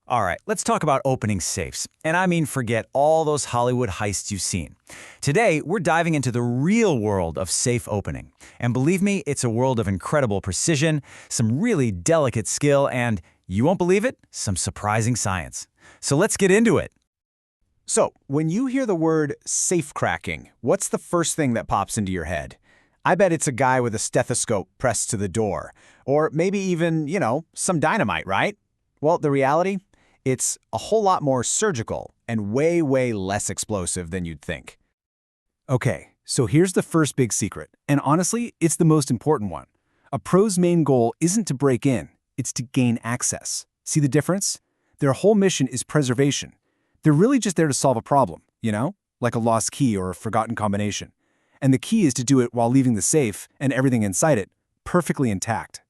All right, let's talk about opening safes. And I mean forget all those Hollywood heists you've seen. Today, we're diving into the real world of safe opening. And believe me, it's a world of incredible precision, some really delicate skill, and, you won't believe it, some surprising science. So let's get into it. So, when you hear the word safe cracking, what's the first thing that pops into your head? I bet it's a guy with a stethoscope pressed to the door. Or maybe even, some dynamite, right? Well, the reality? It's a whole lot more surgical and way, way less explosive than you'd think. Okay, so here's the first big secret, and honestly, it's the most important one. A pro's main goal isn't to break in, it's to gain access. See the difference? Their whole mission is preservation. They're really just there to solve a problem, like a lost key or a forgotten combination. And the key is to do it while leaving the safe and everything inside it perfectly intact.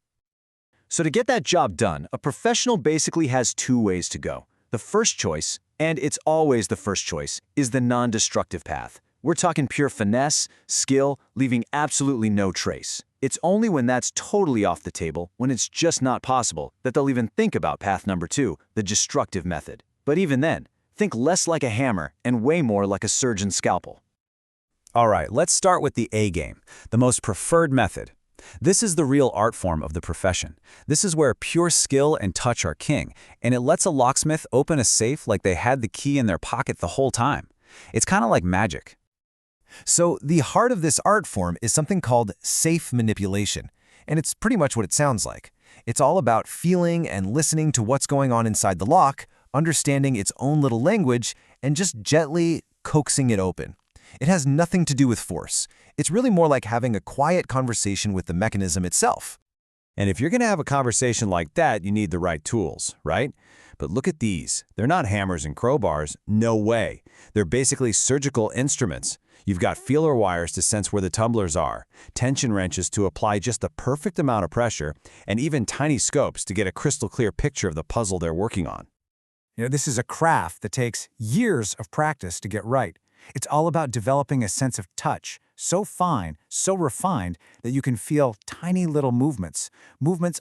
So to get that job done, a professional basically has two ways to go. The first choice, and it's always the first choice, is the non-destructive path. We're talking pure finesse, skill, leaving absolutely no trace. It's only when that's totally off the table, when it's just not possible, that they'll even think about path number two, the destructive method. But even then, think less like a hammer and way more like a surgeon's scalpel. All right, let's start with the A game, the most preferred method. This is the real art form of the profession. This is where pure skill and touch are king, and it lets a locksmith open a safe like they had the key in their pocket the whole time. It's kind of like magic. So the heart of this art form is something called safe manipulation, and it's pretty much what it sounds like. It's all about feeling and listening to what's going on inside the lock, understanding its own little language, and just gently coaxing it open. It has nothing to do with force. It's really more like having a quiet conversation with the mechanism itself. And if you're going to have a conversation like that, you need the right tools, right? But look at these. They're not hammers and crowbars. No way. They're basically surgical instruments. You've got feeler wires to sense where the tumblers are, tension wrenches to apply just the perfect amount of pressure, and even tiny scopes to get a crystal clear picture of the puzzle they're working on. This is a craft that takes years of practice to get right. It's all about developing a sense of touch, so fine, so refined, that you can feel tiny little movements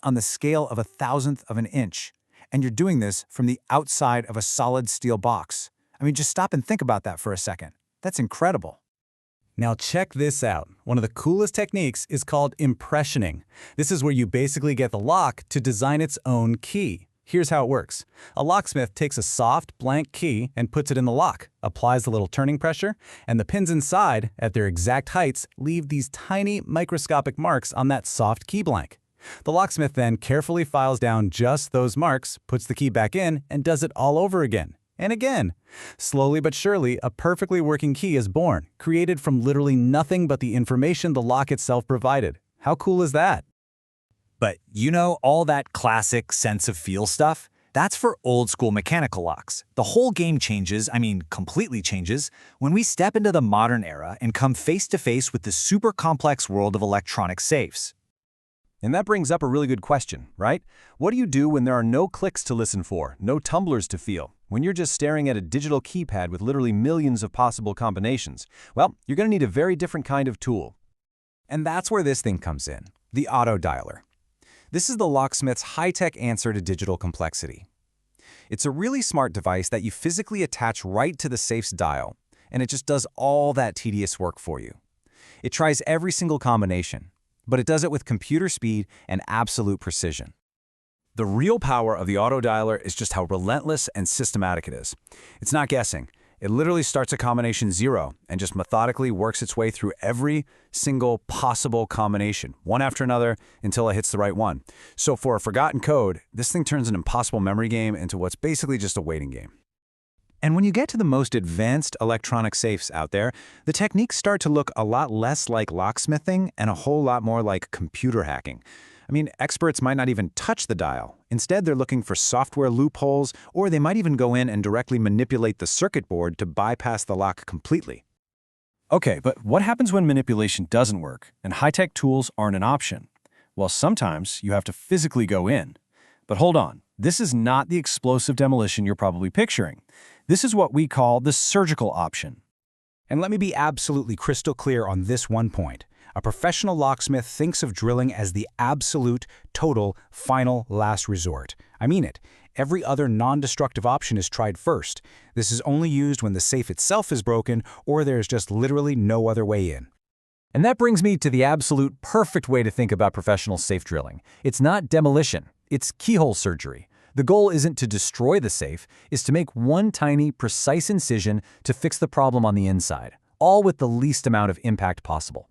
on the scale of 1/1000th of an inch. And you're doing this from the outside of a solid steel box. I mean, just stop and think about that for a second. That's incredible. Now check this out. One of the coolest techniques is called impressioning. This is where you basically get the lock to design its own key. Here's how it works. A locksmith takes a soft, blank key and puts it in the lock, applies the little turning pressure, and the pins inside, at their exact heights, leave these tiny microscopic marks on that soft key blank. The locksmith then carefully files down just those marks, puts the key back in, and does it all over again. And again. Slowly but surely, a perfectly working key is born, created from literally nothing but the information the lock itself provided. How cool is that? But all that classic sense of feel stuff? That's for old-school mechanical locks. The whole game changes, completely changes, when we step into the modern era and come face-to-face with the super complex world of electronic safes. And that brings up a really good question, right? What do you do when there are no clicks to listen for, no tumblers to feel, when you're just staring at a digital keypad with literally millions of possible combinations? Well, you're going to need a very different kind of tool. And that's where this thing comes in, the auto dialer. This is the locksmith's high-tech answer to digital complexity. It's a really smart device that you physically attach right to the safe's dial, and it just does all that tedious work for you. It tries every single combination, but it does it with computer speed and absolute precision. The real power of the auto dialer is just how relentless and systematic it is. It's not guessing. It literally starts at combination 0 and just methodically works its way through every single possible combination, one after another, until it hits the right one. So for a forgotten code, this thing turns an impossible memory game into what's basically just a waiting game. And when you get to the most advanced electronic safes out there, the techniques start to look a lot less like locksmithing and a whole lot more like computer hacking. Experts might not even touch the dial. Instead, they're looking for software loopholes, or they might even go in and directly manipulate the circuit board to bypass the lock completely. Okay, but what happens when manipulation doesn't work and high-tech tools aren't an option? Well, sometimes you have to physically go in. But hold on, this is not the explosive demolition you're probably picturing. This is what we call the surgical option. And let me be absolutely crystal clear on this one point. A professional locksmith thinks of drilling as the absolute, total, final, last resort. I mean it. Every other non-destructive option is tried first. This is only used when the safe itself is broken or there's just literally no other way in. And that brings me to the absolute perfect way to think about professional safe drilling. It's not demolition, it's keyhole surgery. The goal isn't to destroy the safe, it's to make one tiny, precise incision to fix the problem on the inside, all with the least amount of impact possible.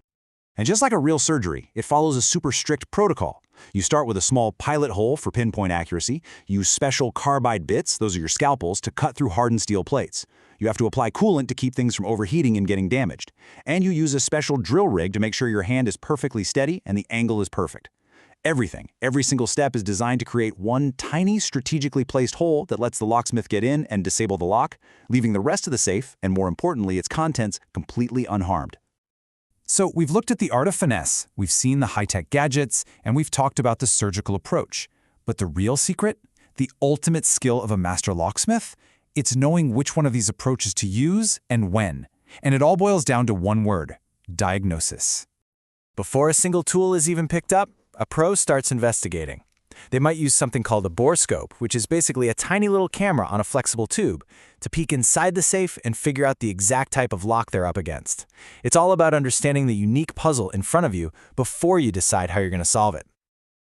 And just like a real surgery, it follows a super strict protocol. You start with a small pilot hole for pinpoint accuracy, use special carbide bits, those are your scalpels, to cut through hardened steel plates. You have to apply coolant to keep things from overheating and getting damaged. And you use a special drill rig to make sure your hand is perfectly steady and the angle is perfect. Everything, every single step is designed to create one tiny, strategically placed hole that lets the locksmith get in and disable the lock, leaving the rest of the safe, and more importantly, its contents, completely unharmed. So we've looked at the art of finesse, we've seen the high-tech gadgets, and we've talked about the surgical approach. But the real secret? The ultimate skill of a master locksmith? It's knowing which one of these approaches to use and when. And it all boils down to one word: diagnosis. Before a single tool is even picked up, a pro starts investigating. They might use something called a borescope, which is basically a tiny little camera on a flexible tube, to peek inside the safe and figure out the exact type of lock they're up against. It's all about understanding the unique puzzle in front of you before you decide how you're going to solve it.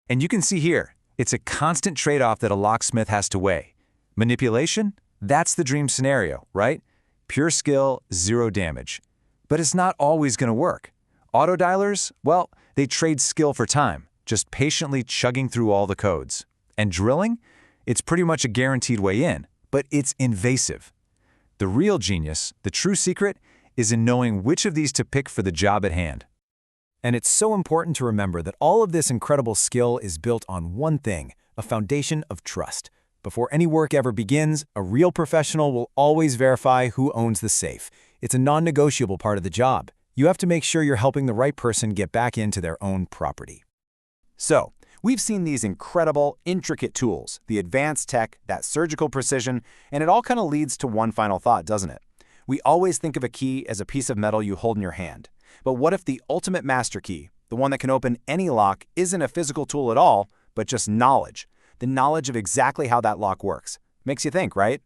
And you can see here, it's a constant trade-off that a locksmith has to weigh. Manipulation? That's the dream scenario, right? Pure skill, zero damage. But it's not always going to work. Auto dialers, well, they trade skill for time, just patiently chugging through all the codes. And drilling? It's pretty much a guaranteed way in, but it's invasive. The real genius, the true secret, is in knowing which of these to pick for the job at hand. And it's so important to remember that all of this incredible skill is built on one thing: a foundation of trust. Before any work ever begins, a real professional will always verify who owns the safe. It's a non-negotiable part of the job. You have to make sure you're helping the right person get back into their own property. So, we've seen these incredible, intricate tools, the advanced tech, that surgical precision, and it all kind of leads to one final thought, doesn't it? We always think of a key as a piece of metal you hold in your hand. But what if the ultimate master key, the one that can open any lock, isn't a physical tool at all, but just knowledge? The knowledge of exactly how that lock works. Makes you think, right?